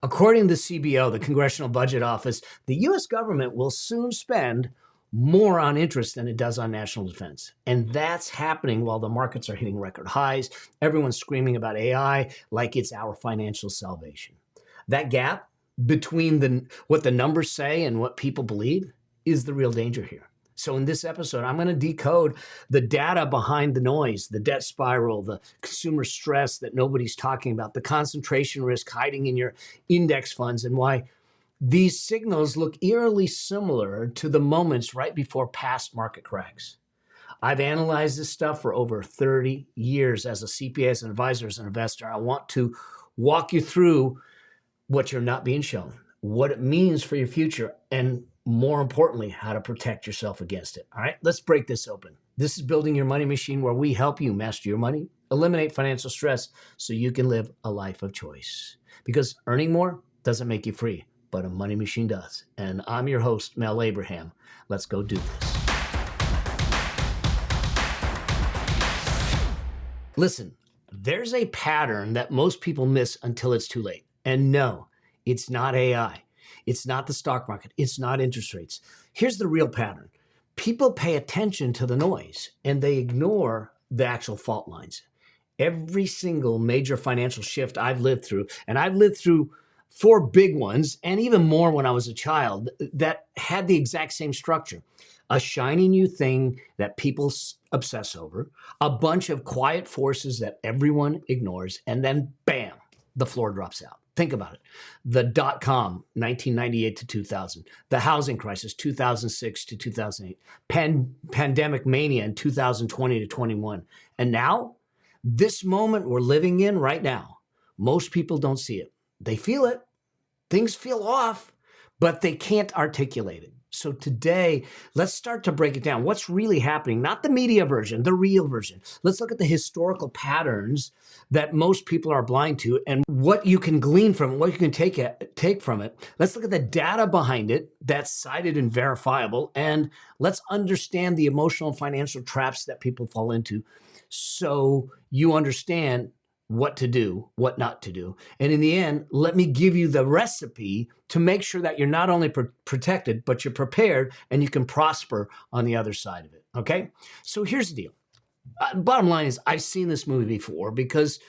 According to the CBO, the Congressional Budget Office, the U.S. government will soon spend more on interest than it does on national defense. And that's happening while the markets are hitting record highs. Everyone's screaming about AI like it's our financial salvation. That gap between what the numbers say and what people believe is the real danger here. So in this episode, I'm going to decode the data behind the noise, the debt spiral, the consumer stress that nobody's talking about, the concentration risk hiding in your index funds, and why these signals look eerily similar to the moments right before past market cracks. I've analyzed this stuff for over 30 years as a CPA, as an advisor, as an investor. I want to walk you through what you're not being shown, what it means for your future, and more importantly, how to protect yourself against it. All right, let's break this open. This is Building Your Money Machine, where we help you master your money, eliminate financial stress so you can live a life of choice. Because earning more doesn't make you free, but a money machine does. And I'm your host, Mel Abraham. Let's go do this. Listen, there's a pattern that most people miss until it's too late. And no, it's not AI. It's not the stock market. It's not interest rates. Here's the real pattern. People pay attention to the noise and they ignore the actual fault lines. Every single major financial shift I've lived through, and I've lived through 4 big ones and even more when I was a child that had the exact same structure. A shiny new thing that people obsess over, a bunch of quiet forces that everyone ignores, and then bam, the floor drops out. Think about it. The dot-com, 1998 to 2000. The housing crisis, 2006 to 2008. Pandemic mania in 2020 to 21. And now, this moment we're living in right now, most people don't see it. They feel it. Things feel off, but they can't articulate it. So today, let's start to break it down. What's really happening? Not the media version, the real version. Let's look at the historical patterns that most people are blind to and what you can glean from it, what you can take from it. Let's look at the data behind it that's cited and verifiable, and let's understand the emotional and financial traps that people fall into so you understand what to do, what not to do. And in the end, let me give you the recipe to make sure that you're not only protected, but you're prepared and you can prosper on the other side of it. Okay? So here's the deal. Bottom line is I've seen this movie before because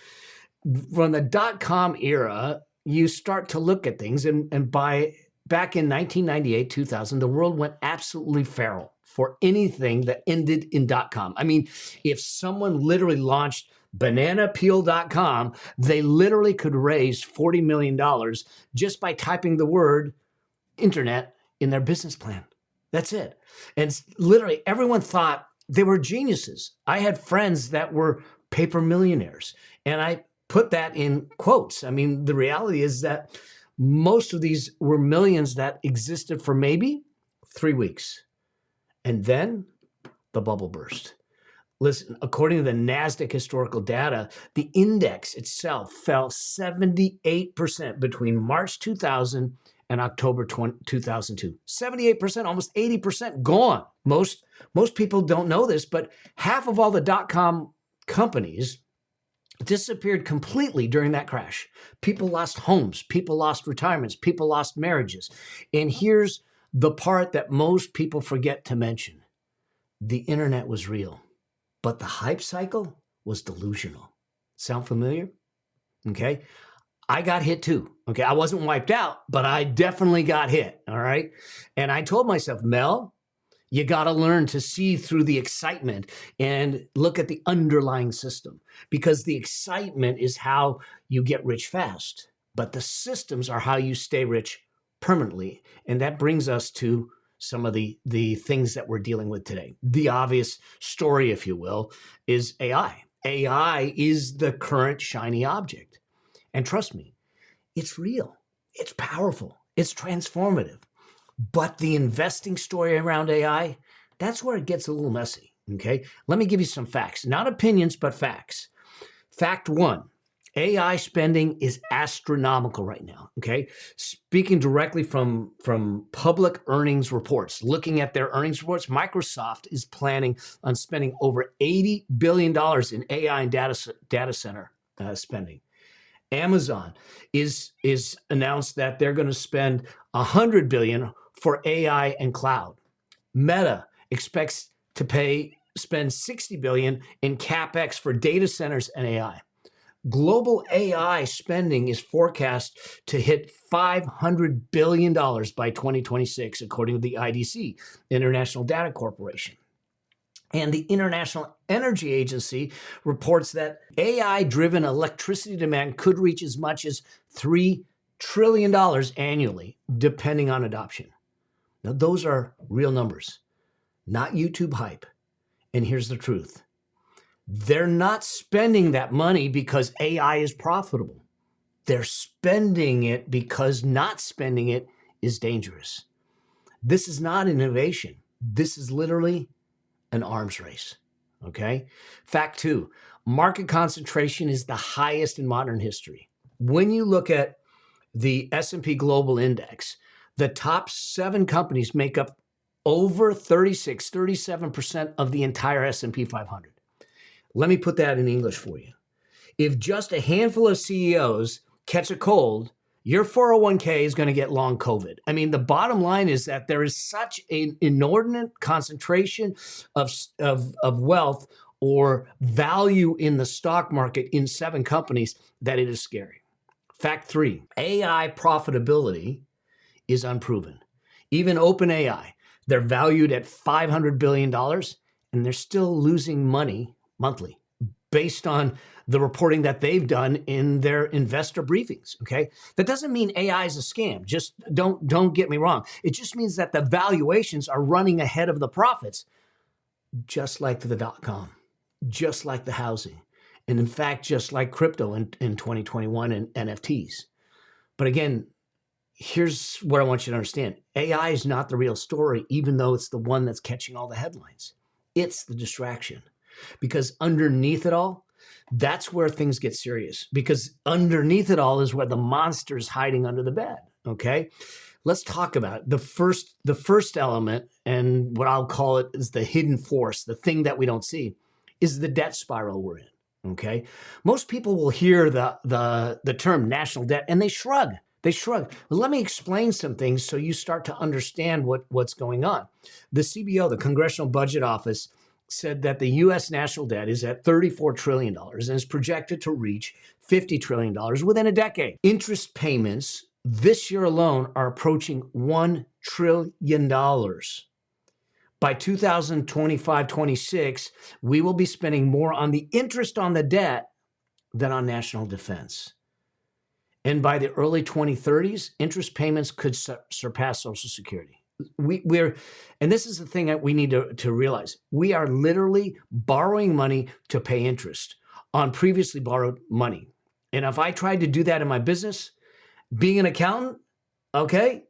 from the dot-com era, you start to look at things and back in 1998, 2000, the world went absolutely feral for anything that ended in .com. I mean, if someone literally launched bananapeel.com, they literally could raise $40 million just by typing the word internet in their business plan. That's it. And literally everyone thought they were geniuses. I had friends that were paper millionaires, and I put that in quotes. I mean, the reality is that most of these were millions that existed for maybe 3 weeks. And then the bubble burst. Listen, according to the NASDAQ historical data, the index itself fell 78% between March 2000 and October 2002. 78%, almost 80% gone. Most people don't know this, but half of all the dot-com companies disappeared completely during that crash. People lost homes, people lost retirements, people lost marriages. And here's the part that most people forget to mention. The internet was real, but the hype cycle was delusional. Sound familiar? Okay. I got hit too. Okay. I wasn't wiped out, but I definitely got hit. All right. And I told myself, Mel, you got to learn to see through the excitement and look at the underlying system, because the excitement is how you get rich fast, but the systems are how you stay rich permanently. And that brings us to some of the things that we're dealing with today. The obvious story, if you will, is AI. AI is the current shiny object. And trust me, it's real, it's powerful, it's transformative. But the investing story around AI, that's where it gets a little messy, okay? Let me give you some facts, not opinions, but facts. Fact 1, AI spending is astronomical right now, okay? Speaking directly from public earnings reports, looking at their earnings reports, Microsoft is planning on spending over $80 billion in AI and data center spending. Amazon is announced that they're going to spend $100 billion for AI and cloud. Meta expects to spend $60 billion in CapEx for data centers and AI. Global AI spending is forecast to hit $500 billion by 2026, according to the IDC, International Data Corporation. And the International Energy Agency reports that AI-driven electricity demand could reach as much as $3 trillion annually, depending on adoption. Now, those are real numbers, not YouTube hype. And here's the truth. They're not spending that money because AI is profitable. They're spending it because not spending it is dangerous. This is not innovation. This is literally an arms race, okay? Fact 2, market concentration is the highest in modern history. When you look at the S&P Global Index, the top 7 companies make up over 37% of the entire S&P 500. Let me put that in English for you. If just a handful of CEOs catch a cold, your 401k is going to get long COVID. I mean, the bottom line is that there is such an inordinate concentration of wealth or value in the stock market in 7 companies that it is scary. Fact 3, AI profitability is unproven. Even OpenAI, they're valued at $500 billion and they're still losing money monthly based on the reporting that they've done in their investor briefings, okay? That doesn't mean AI is a scam. Just don't get me wrong. It just means that the valuations are running ahead of the profits, just like the .com, just like the housing, and in fact, just like crypto in 2021 and NFTs. But again, here's what I want you to understand. AI is not the real story, even though it's the one that's catching all the headlines. It's the distraction. Because underneath it all, that's where things get serious. Because underneath it all is where the monster is hiding under the bed, okay? Let's talk about it. The first element, and what I'll call it is the hidden force, the thing that we don't see, is the debt spiral we're in, okay? Most people will hear the term national debt and they shrug. Well, let me explain some things so you start to understand what's going on. The CBO, the Congressional Budget Office, said that the U.S. national debt is at $34 trillion and is projected to reach $50 trillion within a decade. Interest payments this year alone are approaching $1 trillion. By 2025-26, we will be spending more on the interest on the debt than on national defense. And by the early 2030s, interest payments could surpass Social Security. And this is the thing that we need to realize. We are literally borrowing money to pay interest on previously borrowed money. And if I tried to do that in my business, being an accountant, okay,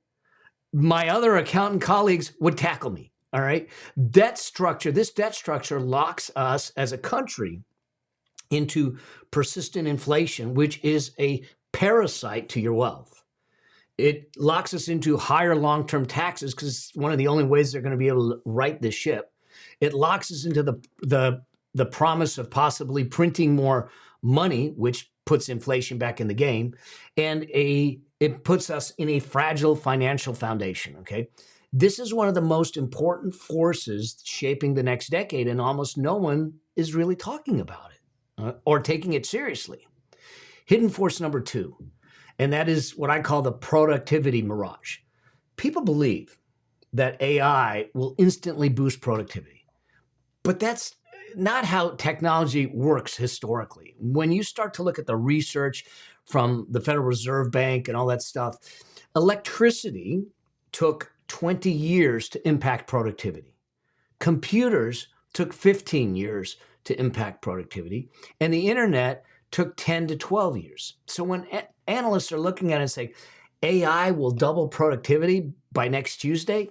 my other accountant colleagues would tackle me, all right? This debt structure locks us as a country into persistent inflation, which is a parasite to your wealth. It locks us into higher long-term taxes because it's one of the only ways they're going to be able to right this ship. It locks us into the promise of possibly printing more money, which puts inflation back in the game, and it puts us in a fragile financial foundation, okay? This is one of the most important forces shaping the next decade, and almost no one is really talking about it or taking it seriously. Hidden force number 2. And that is what I call the productivity mirage. People believe that AI will instantly boost productivity, but that's not how technology works historically. When you start to look at the research from the Federal Reserve Bank and all that stuff, electricity took 20 years to impact productivity. Computers took 15 years to impact productivity, and the internet took 10 to 12 years. So when analysts are looking at it and saying, AI will double productivity by next Tuesday,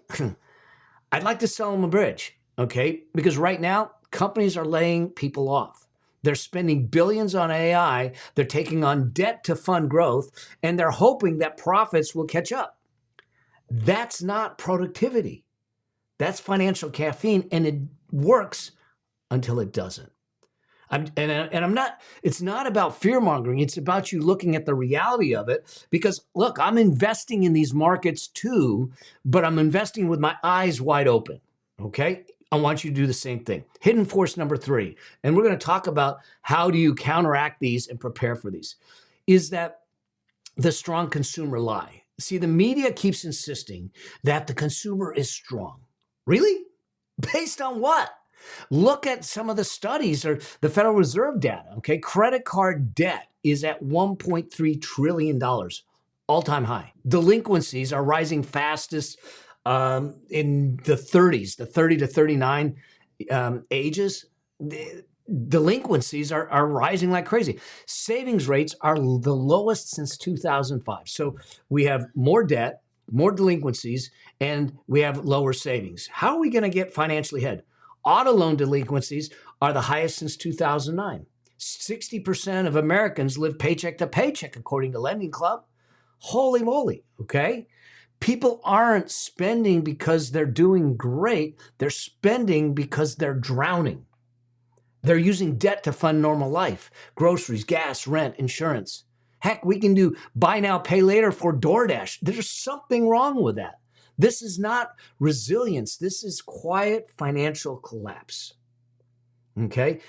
I'd like to sell them a bridge, okay? Because right now, companies are laying people off. They're spending billions on AI, they're taking on debt to fund growth, and they're hoping that profits will catch up. That's not productivity. That's financial caffeine, and it works until it doesn't. I'm not, it's not about fear mongering. It's about you looking at the reality of it because look, I'm investing in these markets too, but I'm investing with my eyes wide open. Okay. I want you to do the same thing. Hidden force number 3. And we're going to talk about how do you counteract these and prepare for these is that the strong consumer lie. See, the media keeps insisting that the consumer is strong. Really? Based on what? Look at some of the studies or the Federal Reserve data, okay? Credit card debt is at $1.3 trillion, all-time high. Delinquencies are rising fastest in the 30s, the 30 to 39 ages. Delinquencies are rising like crazy. Savings rates are the lowest since 2005. So we have more debt, more delinquencies, and we have lower savings. How are we going to get financially ahead? Auto loan delinquencies are the highest since 2009. 60% of Americans live paycheck to paycheck, according to Lending Club. Holy moly, okay? People aren't spending because they're doing great. They're spending because they're drowning. They're using debt to fund normal life, groceries, gas, rent, insurance. Heck, we can do buy now, pay later for DoorDash. There's something wrong with that. This is not resilience. This is quiet financial collapse. Okay?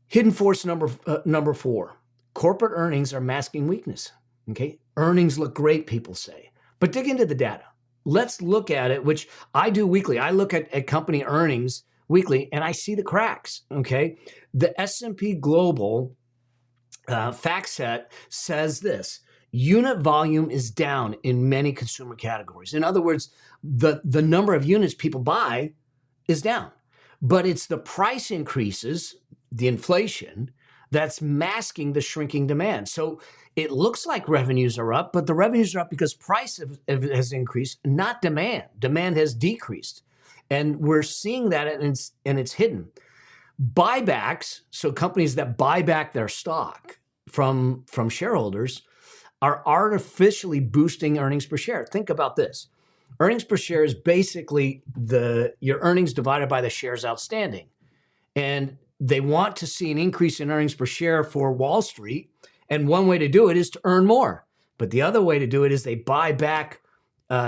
Hidden force number 4. Corporate earnings are masking weakness. Okay? Earnings look great, people say. But dig into the data. Let's look at it, which I do weekly. I look at company earnings weekly, and I see the cracks, okay? The S&P Global fact set says this: unit volume is down in many consumer categories. In other words, the number of units people buy is down. But it's the price increases, the inflation, that's masking the shrinking demand. So it looks like revenues are up, but the revenues are up because price has increased, not demand. Demand has decreased. And we're seeing that, and it's hidden. Buybacks, so companies that buy back their stock from shareholders, are artificially boosting earnings per share. Think about this. Earnings per share is basically your earnings divided by the shares outstanding. And they want to see an increase in earnings per share for Wall Street. And one way to do it is to earn more. But the other way to do it is they buy back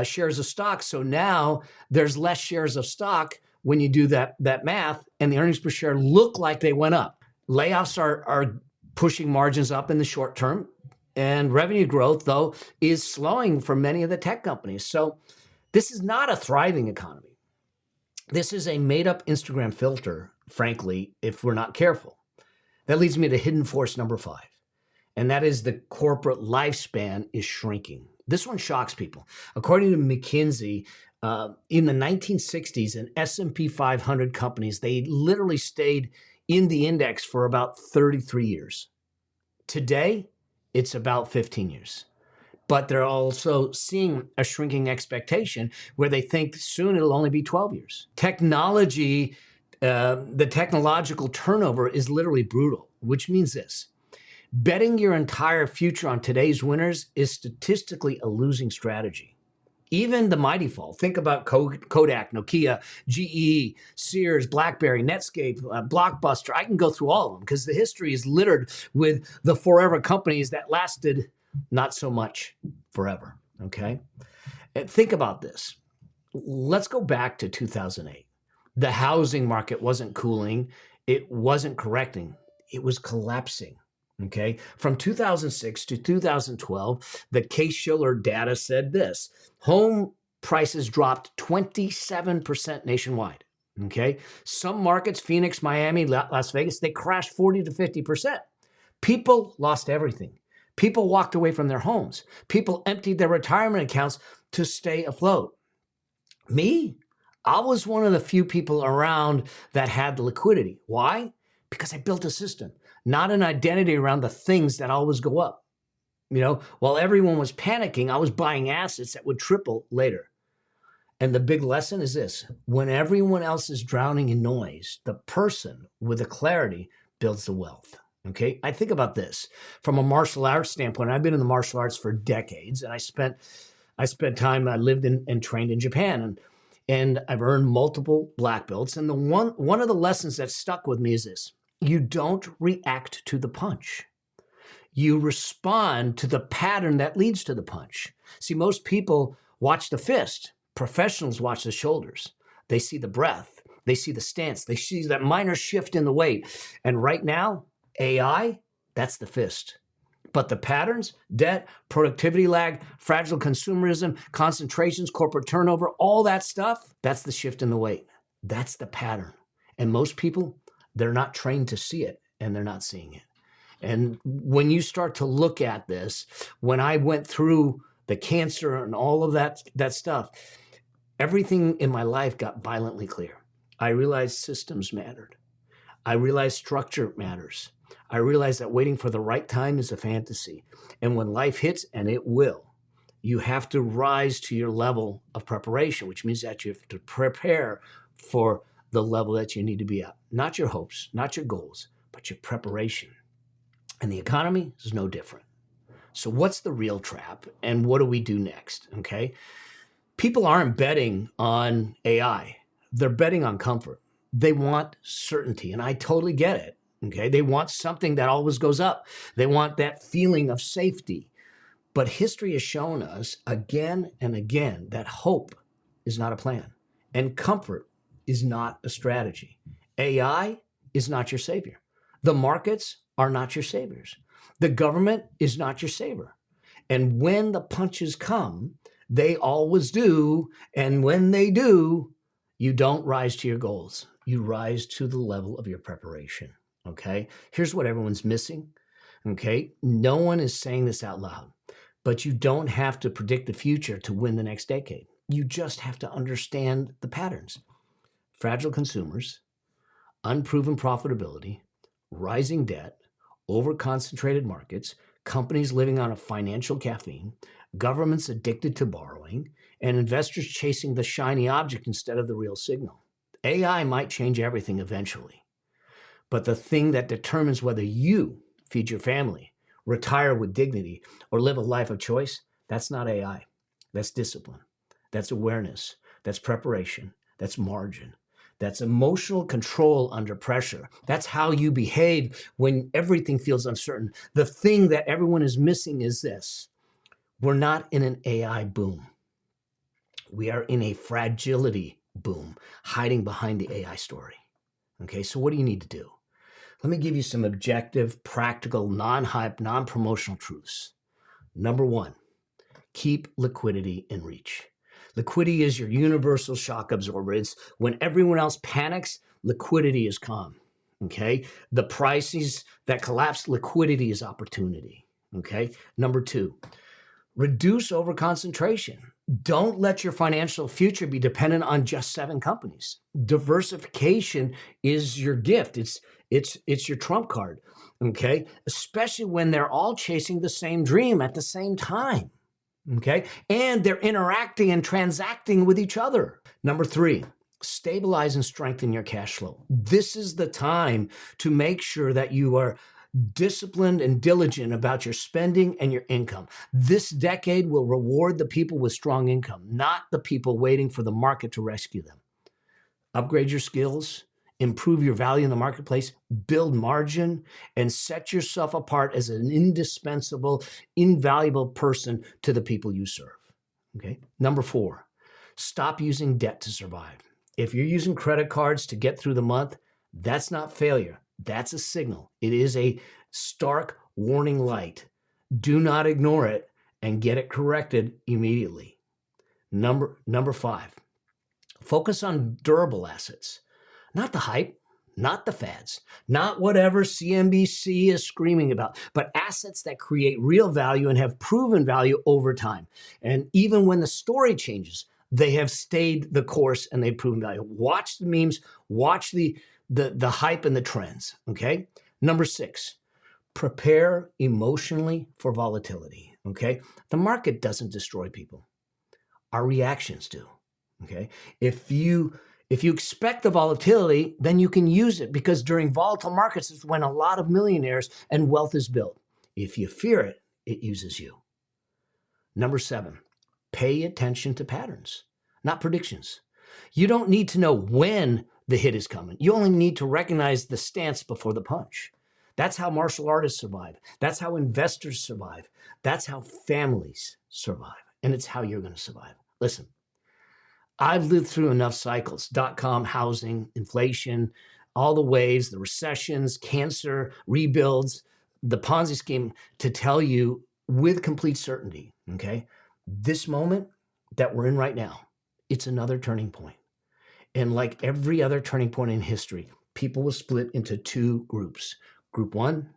shares of stock. So now there's less shares of stock when you do that math, and the earnings per share look like they went up. Layoffs are pushing margins up in the short term, and revenue growth, though, is slowing for many of the tech companies. So this is not a thriving economy. This is a made-up Instagram filter, frankly, if we're not careful. That leads me to hidden force number 5, and that is the corporate lifespan is shrinking. This one shocks people. According to McKinsey, in the 1960s, an S&P 500 companies, they literally stayed in the index for about 33 years. Today, it's about 15 years. But they're also seeing a shrinking expectation where they think soon it'll only be 12 years. Technology, the technological turnover is literally brutal, which means this: betting your entire future on today's winners is statistically a losing strategy. Even the mighty fall. Think about Kodak, Nokia, GE, Sears, BlackBerry, Netscape, Blockbuster. I can go through all of them because the history is littered with the forever companies that lasted not so much forever, okay? And think about this. Let's go back to 2008. The housing market wasn't cooling. It wasn't correcting. It was collapsing. Okay, from 2006 to 2012, the Case-Shiller data said this: home prices dropped 27% nationwide. Okay, some markets, Phoenix, Miami, Las Vegas, they crashed 40 to 50%. People lost everything. People walked away from their homes. People emptied their retirement accounts to stay afloat. Me, I was one of the few people around that had the liquidity. Why? Because I built a system, not an identity around the things that always go up. You know, while everyone was panicking, I was buying assets that would triple later. And the big lesson is this: when everyone else is drowning in noise, the person with the clarity builds the wealth. Okay, I think about this from a martial arts standpoint. I've been in the martial arts for decades, and I spent time. I lived and trained in Japan, and I've earned multiple black belts. And one of the lessons that stuck with me is this: You don't react to the punch. You respond to the pattern that leads to the punch. See, most people watch the fist. Professionals watch the shoulders. They see the breath. They see the stance. They see that minor shift in the weight. And right now, AI, that's the fist. But the patterns, debt, productivity lag, fragile consumerism, concentrations, corporate turnover, all that stuff, that's the shift in the weight. That's the pattern. And most people, they're not trained to see it, and they're not seeing it. And when you start to look at this, when I went through the cancer and all of that stuff, everything in my life got violently clear. I realized systems mattered. I realized structure matters. I realized that waiting for the right time is a fantasy. And when life hits, and it will, you have to rise to your level of preparation, which means that you have to prepare for the level that you need to be at. Not your hopes, not your goals, but your preparation. And the economy is no different. So what's the real trap, and what do we do next? Okay. People aren't betting on AI. They're betting on comfort. They want certainty, and I totally get it. Okay. They want something that always goes up. They want that feeling of safety. But history has shown us again and again that hope is not a plan, and comfort is not a strategy. AI is not your savior. The markets are not your saviors. The government is not your savior. And when the punches come, they always do. And when they do, you don't rise to your goals. You rise to the level of your preparation. Okay. Here's what everyone's missing. Okay. No one is saying this out loud, but you don't have to predict the future to win the next decade. You just have to understand the patterns. Fragile consumers, unproven profitability, rising debt, over-concentrated markets, companies living on a financial caffeine, governments addicted to borrowing, and investors chasing the shiny object instead of the real signal. AI might change everything eventually, but the thing that determines whether you feed your family, retire with dignity, or live a life of choice, that's not AI. That's discipline. That's awareness. That's preparation. That's margin. That's emotional control under pressure. That's how you behave when everything feels uncertain. The thing that everyone is missing is this. We're not in an AI boom. We are in a fragility boom, hiding behind the AI story. Okay, so what do you need to do? Let me give you some objective, practical, non-hype, non-promotional truths. Number one, keep liquidity in reach. Liquidity is your universal shock absorber. It's when everyone else panics, liquidity is calm. Okay. The prices that collapse, liquidity is opportunity. Okay. Number two, reduce overconcentration. Don't let your financial future be dependent on just 7 companies. Diversification is your gift. It's your trump card. Okay. Especially when they're all chasing the same dream at the same time. Okay. And they're interacting and transacting with each other. Number 3, stabilize and strengthen your cash flow. This is the time to make sure that you are disciplined and diligent about your spending and your income. This decade will reward the people with strong income, not the people waiting for the market to rescue them. Upgrade your skills, improve your value in the marketplace, build margin, and set yourself apart as an indispensable, invaluable person to the people you serve. Okay. Number 4, stop using debt to survive. If you're using credit cards to get through the month, that's not failure. That's a signal. It is a stark warning light. Do not ignore it and get it corrected immediately. Number 5, focus on durable assets. Not the hype, not the fads, not whatever CNBC is screaming about, but assets that create real value and have proven value over time. And even when the story changes, they have stayed the course and they've proven value. Watch the memes, watch the hype and the trends, okay? Number 6, prepare emotionally for volatility, okay? The market doesn't destroy people. Our reactions do, okay? If you expect the volatility, then you can use it, because during volatile markets is when a lot of millionaires and wealth is built. If you fear it, it uses you. Number 7, pay attention to patterns, not predictions. You don't need to know when the hit is coming. You only need to recognize the stance before the punch. That's how martial artists survive. That's how investors survive. That's how families survive. And it's how you're going to survive. Listen, I've lived through enough cycles, dot-com, housing, inflation, all the waves, the recessions, cancer, rebuilds, the Ponzi scheme, to tell you with complete certainty, okay, this moment that we're in right now, it's another turning point. And like every other turning point in history, people will split into two groups. Group one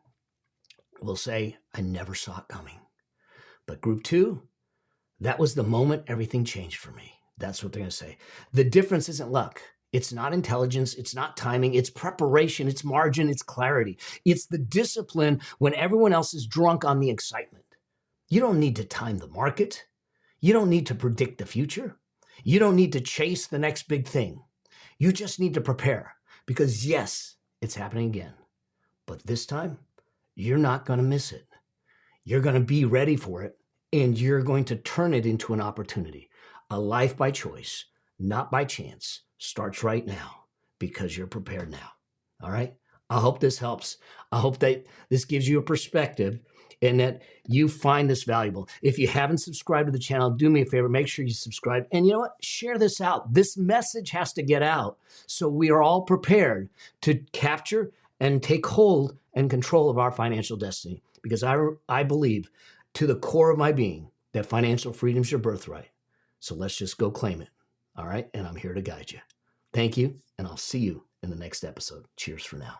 will say, I never saw it coming. But group two, that was the moment everything changed for me. That's what they're going to say. The difference isn't luck. It's not intelligence. It's not timing. It's preparation. It's margin. It's clarity. It's the discipline when everyone else is drunk on the excitement. You don't need to time the market. You don't need to predict the future. You don't need to chase the next big thing. You just need to prepare because yes, it's happening again. But this time, you're not going to miss it. You're going to be ready for it and you're going to turn it into an opportunity. A life by choice, not by chance, starts right now because you're prepared now. All right? I hope this helps. I hope that this gives you a perspective and that you find this valuable. If you haven't subscribed to the channel, do me a favor, make sure you subscribe. And you know what? Share this out. This message has to get out so we are all prepared to capture and take hold and control of our financial destiny. Because I believe to the core of my being that financial freedom is your birthright. So let's just go claim it. All right? And I'm here to guide you. Thank you, and I'll see you in the next episode. Cheers for now.